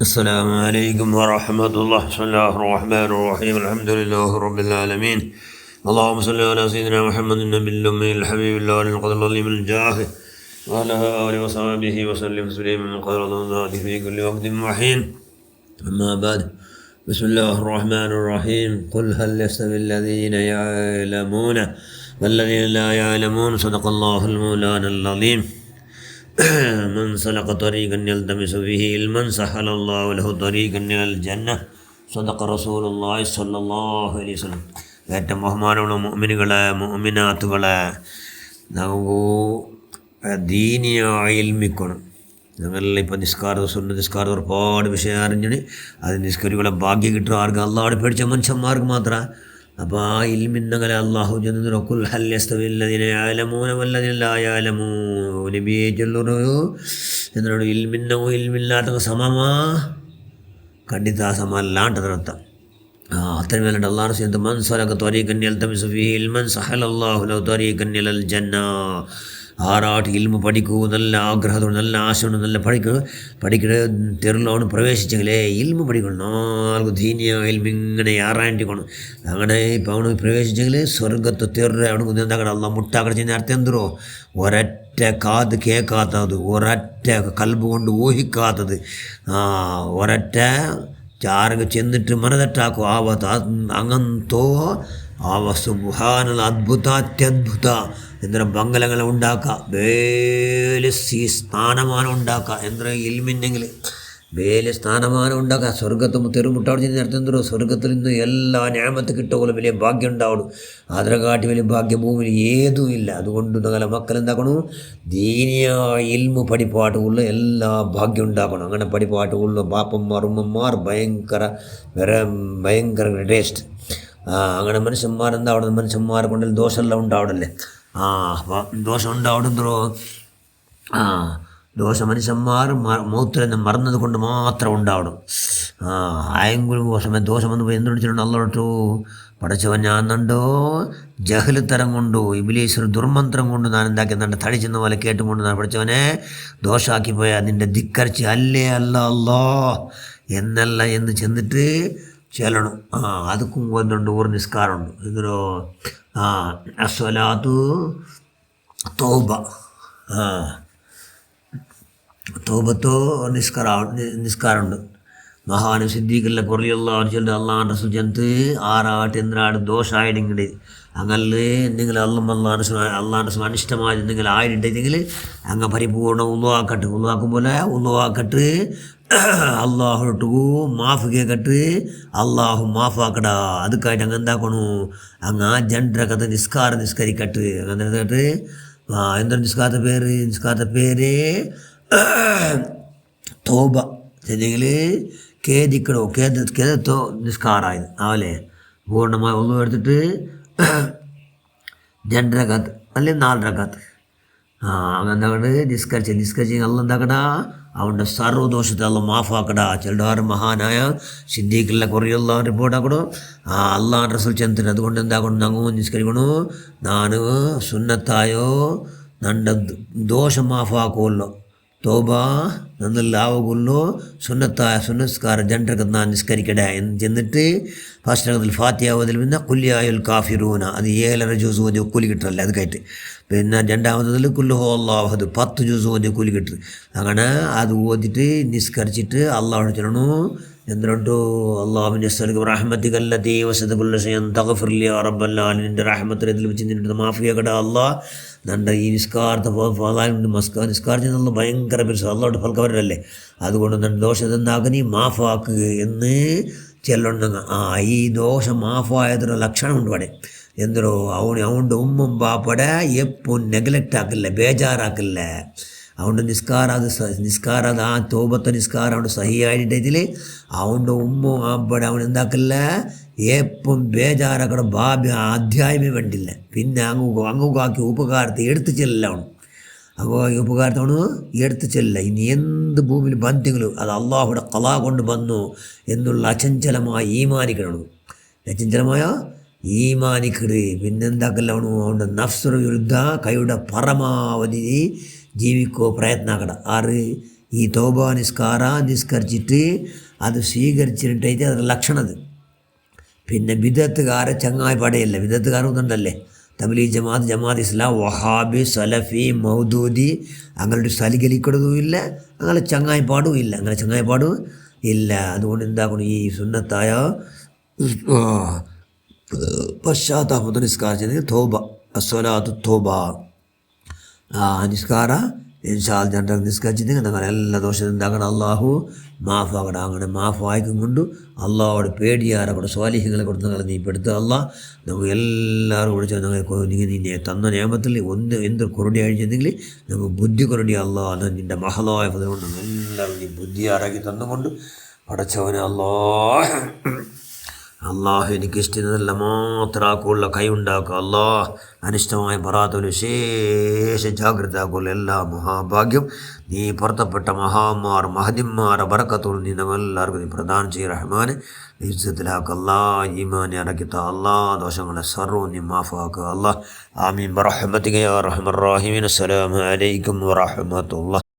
السلام عليكم ورحمة الله. بسم الله الرحمن الرحيم. الحمد لله رب العالمين. اللهم صل على سيدنا محمد النبي الأمي الحبيب الله القدر العظيم الجاه وعلى آله وصحبه وسلم تسليما قدر الله في كل وقت وحين. أما بعد، بسم الله الرحمن الرحيم. قل هل يستوي الذين يعلمون والذين لا يعلمون. صدق الله المولانا العظيم. من سلك طريقا يلتمس به علما سهل الله له طريقا إلى الجنة. صدق رسول الله صلى الله عليه وسلم. ഏറ്റവും ബഹുമാനമുള്ള മുഅ്മിനുകളെ മുഅ്മിനാത്തുകളെ, നമുക്ക് ദീനിയായ ഇൽമിക്കണം. ഞങ്ങളിൽ ഇപ്പം നിസ്കാരം ഒരുപാട് വിഷയം അറിഞ്ഞിന്. അത് നിസ്കരികളെ ഭാഗ്യം കിട്ടും ആർക്കും അള്ളാഹുവിനെ പേടിച്ച മനുഷ്യന്മാർക്ക് മാത്രമാണ്. അപ്പോൾ ആ ഇൽമിന്നങ്ങനെ അള്ളാഹു ചെന്നൊക്കുൽ ഹല്യസ്തവില്ലതിനെ യഅലമൂന വല്ലതിനെ ലാ യഅലമൂൻ. നബിയെ ചൊല്ലു എന്നോട് ഇൽമിന്നവും ഇൽമില്ലാത്ത സമമാ ಖಂಡಿತ ಸಮ ಅಲ್ಲ ಅಂತದರ್ಥ. ಅದ್ರ ಮೇಲೆ ಅಲ್ಲಾಹ್ ಸೇಂತ ಮನ್ ಸಲಕ ತ್ವರೀಕನ್ ಯಲ್ತಮಿಸು ಫೀಹಿ ಇಲ್ಮನ್ ಸಹಲಲ್ಲಾಹು ಲಹು ತ್ವರೀಕನ್ ಇಲಲ್ ಜನ್ನಾ. ആറാട്ട് ഇൽമ പഠിക്കൂ, നല്ല ആഗ്രഹത്തോട് നല്ല ആശയോട് നല്ല പഠിക്കുന്ന തെരുളോട് പ്രവേശിച്ചെങ്കിലേ ഇൽമ പഠിക്കണം. നാല് ദീനിയ ഇൽമ ഇങ്ങനെ ആറാണ്ടിക്കണം. അങ്ങനെ ഇപ്പം അവന് പ്രവേശിച്ചെങ്കിൽ സ്വർഗത്ത് തെരുറ അവനക്ക് എന്താക്കണം അല്ല മുട്ടാക്കട ചെയ്യുന്ന അർത്ഥം എന്തോ ഒരൊറ്റ കാത് കേൾക്കാത്തത്, ഒരൊറ്റ കൽബ് കൊണ്ട് ഊഹിക്കാത്തത്, ഒരൊറ്റ ചാരങ്ങ് ചെന്നിട്ട് മനതെട്ടാക്കും ആവത്ത് അങ്ങനത്തോ ആവ സുബ്ഹാനൽ അദ്ഭുത അത്യദ്ഭുത എന്തൊരു മംഗലങ്ങളെ ഉണ്ടാക്കുക. വേല് സ്ഥാനമാനം ഉണ്ടാക്കുക. എന്തൊരു ഇൽമിന്നെങ്കിൽ വേല് സ്ഥാനമാനം ഉണ്ടാക്കുക. സ്വർഗത്ത് തെരുമുട്ടാട് ചെന്ന് നേരത്തെ എന്തോ സ്വർഗത്തിൽ നിന്ന് എല്ലാ ഞാമത്ത് കിട്ടുമ്പോൾ വലിയ ഭാഗ്യം ഉണ്ടാവണം. അതിനെക്കാട്ടി വലിയ ഭാഗ്യം ഭൂമിയിൽ ഏതും ഇല്ല. അതുകൊണ്ട് ഞങ്ങളെ മക്കൾ എന്താക്കണം, ദീനിയ ഇൽമു പഠിപ്പാട്ടുള്ള എല്ലാ ഭാഗ്യം ഉണ്ടാക്കണം. അങ്ങനെ പഠിപ്പാട്ടുള്ള ബാപ്പന്മാർ ഉമ്മന്മാർ ഭയങ്കര ടേസ്റ്റ്. അങ്ങനെ മനുഷ്യന്മാരെന്താവണം, മനുഷ്യന്മാരെ കൊണ്ടിൽ ദോഷമെല്ലാം ഉണ്ടാവണല്ലേ. ദോഷം ഉണ്ടാവുന്നതോ ദോഷം മനുഷ്യന്മാർ മൗത്തിലെന്ന് മറന്നത് കൊണ്ട് മാത്രം ഉണ്ടാവണം. ആയെങ്കിലും സമയം ദോഷം വന്ന് പോയി എന്തുകൊണ്ടിട്ടുണ്ട് അല്ലോട്ടു പടച്ചവൻ ഞാൻ നണ്ടോ ജഹല് തരം കൊണ്ടു ഇബ്ലീസ് ദുർമന്ത്രം കൊണ്ട് ഞാൻ എന്താക്കി തടിച്ചെന്ന പോലെ കേട്ടുകൊണ്ട് ഞാൻ പഠിച്ചവനെ ദോഷാക്കി പോയാൽ നിൻ്റെ ധിക്കരിച്ച് അല്ലേ അല്ല അല്ലോ എന്നല്ല എന്ന് ചെന്നിട്ട് ചെല്ലണം. അതുക്കും കൊണ്ടുണ്ട് ഒരു നിസ്കാരമുണ്ട്. ഇതിലോ അസ്വലാത്തു തൗബ, തൗബത്തോ നിസ്കാരമുണ്ട്. മഹാനും സിദ്ദീഖില്ല കുറയുള്ള ചൊല്ലി അള്ളാഹ് റസൂൽ ചെന്ന് ആറാട്ട് എന്തിനാട് ദോഷമായിട്ടെങ്കിൽ അങ്ങനെ എന്തെങ്കിലും അള്ളാഹ് റസൂൽ അനിഷ്ടമായി എന്തെങ്കിലും ആയിട്ടുണ്ടെങ്കിൽ അങ്ങ് പരിപൂർണ്ണ ഉളുവാക്കട്ട്. ഉളുവാക്കുമ്പോൾ ഉളുവാക്കട്ട് അള്ളാഹുട്ടു മാഫ് കേൾക്കട്ട് അള്ളാഹു മാഫാക്കടാ. അതുക്കായിട്ട് അങ്ങ് എന്താക്കണു, അങ്ങ് ആ ജണ്ടരക്കത്ത് നിസ്കരിക്കട്ട്. അങ്ങനെ കേട്ട് എന്തൊരു നിസ്കാരത്തെ പേര് തോബ ചെല്ലെങ്കിൽ ഖേദിക്കടോ ഖേദത്തോ നിസ്കാരമായത് ആവല്ലേ. പൂർണ്ണമായി ഒന്നും എടുത്തിട്ട് 2 റകഅത്ത് അല്ലെങ്കിൽ 4 റകഅത്ത് അങ്ങനെ നിസ്കരിച്ച് അല്ല എന്താക്കടാ അവൻ്റെ സർവ്വദോഷത്തെ അല്ല മാഫാക്കടാ. ചിലർ മഹാനായ സിദ്ദീഖില്ല കുറയുള്ള റിപ്പോർട്ടാക്കണോ അള്ളാഹ് റസൂൽ ചെന്നിട്ട്. അതുകൊണ്ട് എന്താക്കണം, ഞങ്ങൾ നിസ്കരിക്കണോ ഞാൻ സുന്നത്തായോ നണ്ട ദോഷം മാഫാക്കുമല്ലോ തോബ നന്നല്ല ആവുകയുള്ളൂ. സുന്നസ്കാര ജണ്ടർക്ക് ഞാൻ നിസ്കരിക്കടേ എന്ന് ചെന്നിട്ട് ഫസ്റ്റ് റകത്തിൽ ഫാത്തിഹ ഓതിൽ പിന്നെ കുല്യായുൽ കാഫിറൂന അത് 7 ജൂസ് ഓതി കൂലി കിട്ടല്ലേ. അത് കഴിഞ്ഞിട്ട് പിന്നെ രണ്ടാമത്തതിൽ കുല്ലുഹു അല്ലാഹു 10 ജൂസ് ഓതി കൂലി കിട്ടും. അങ്ങനെ അത് ഓതിട്ട് നിസ്കരിച്ചിട്ട് അള്ളാഹു ചെല്ലണു എന്തുകൊണ്ടു അള്ളാഹുവിൻ്റെ റഹ്മത്തികല്ലത്തി വസതകുല്ല ഷൈഅൻ തഗ്ഫിർ ലി യാ റബ്ബൽ ആലമീൻ. നിൻ്റെ റഹ്മത്ത് ഇതിൽ വെച്ച് നിൻ്റെ മാഫിയാക്കട അള്ളാഹ്. നണ്ട ഈ നിസ്കാരത്തെ നിസ്കാരിച്ചെന്നുള്ള ഭയങ്കര പെരുസം അള്ളാഹുടെ ഫൽക്കവരല്ലേ. അതുകൊണ്ട് നൻ്റെ ദോഷം എന്താക്കുക നീ മാഫാക്കുക എന്ന് ചെല്ലുണ്ടെങ്കിൽ ഈ ദോഷം മാഫായതൊരു ലക്ഷണമുണ്ട് ഇവിടെ. എന്തോ അവൻ്റെ ഉമ്മം ബാപ്പടെ എപ്പോൾ നെഗ്ലക്റ്റ് ആക്കില്ല, ബേജാറാക്കില്ല. അവൻ്റെ നിസ്കാരം ആ തോപത്തെ നിസ്കാരം അവൻ്റെ സഹിയായിട്ടിൽ അവൻ്റെ ഉമ്മ ആപ്പടെ അവൻ എന്താക്കില്ല എപ്പം ബേജാറാക്കടെ ബാബി അധ്യായമേ വേണ്ടില്ല. പിന്നെ അങ്ങുകാക്കി ഉപകാരത്തെ എടുത്തു ചെല്ല അവൻ അങ്ങുകാക്കി ഉപകാരത്തെ അവന് എടുത്തു ചെല്ല. ഇനി എന്ത് ഭൂമിയിൽ ബന്ധികളും അത് അള്ളാഹുടെ ഖളാ കൊണ്ട് വന്നു എന്നുള്ള അചഞ്ചലമായ ഈമാനിക്കണം. അചഞ്ചലമായ ഈമാനിക്കട്. പിന്നെന്താക്കല്ല അവൻ്റെ നഫ്സുടെ വിരുദ്ധ കൈയുടെ പരമാവധി ജീവിക്കോ പ്രയത്നാക്കട. ഈ തൗബ നിസ്കരിച്ചിട്ട് അത് സ്വീകരിച്ചിട്ടൈతే ಅದರ ಲಕ್ಷಣ ಅದು. പിന്നെ ബിദഅത്തുകാരെ ചങ്ങായി പടയല്ല. ബിദഅത്തുകാർ ഒന്നുണ്ടല്ലേ, തബ്ലീഗ് ജമാഅത്ത് ഇസ്ലാം, വഹാബി, സലഫി, മൗദൂദി, അങ്ങനെ സലിഗലിക്കൊടുതും ഇല്ല, അങ്ങനെ ചങ്ങായിപ്പാടും ഇല്ല. അതുകൊണ്ട് എന്താക്കണം, ഈ സുന്നത്തായ പശ്ചാത്താപ നിസ്കാരം തോബ, അസ്സലാത്തു തോബ, നിസ്കാര ഇൻഷാൽ ജനറൽ നിസ്കരിച്ചിട്ട് അങ്ങനെ എല്ലാ ദോഷം എന്താക്കണം, അള്ളാഹു മാഫാകണം. അങ്ങനെ മാഫായിക്കും കൊണ്ട് അള്ളാഹോട് പേടിയാറെ കൂടെ സ്വാലിഹ്യങ്ങളെ കൊടുത്ത് നിങ്ങൾ നീ പെടുത്തുക. അള്ളാഹ് നമുക്ക് എല്ലാവരും വിളിച്ചാൽ നിന്നെ തന്ന നിയമത്തിൽ എന്ത് കുറുടി അഴിച്ചെങ്കിൽ നമുക്ക് ബുദ്ധി കുറുടി അള്ളാഹ് നിൻ്റെ മഹളായ കൊണ്ട് എല്ലാവരും നീ ബുദ്ധിയാറാക്കി തന്നുകൊണ്ട് പടച്ചവനെ അള്ളാഹു എനിക്ക് ഇഷ്ടമെല്ലാം മാത്രമാക്കുള്ള കൈ ഉണ്ടാക്കുക. അള്ളാഹ് അനിഷ്ടമായ പറാത്തൊരു വിശേഷ ജാഗ്രത ആക്കുള്ള എല്ലാ മഹാഭാഗ്യം നീ പുറത്തപ്പെട്ട മഹാന്മാർ മഹദിന്മാരെ ബറക്കത്തോട് നീ നമ്മളെല്ലാവർക്കും നീ പ്രദാനം ചെയ്യ റഹ്മാനെ. ഇസ്സത്തിലാക്കുക അള്ളാഹ്, ഈമാനെ ഇറക്കിത്ത അള്ളാഹ്, ദോഷങ്ങളെ സർവ്വം നീ മാഫാക്കുക അള്ളാഹ്. ആമീൻ ബിറഹ്മതിക യാ അർഹമർ റഹീമീൻ. അസ്സലാമു അലൈക്കും വറഹ്മത്തുള്ളാഹി.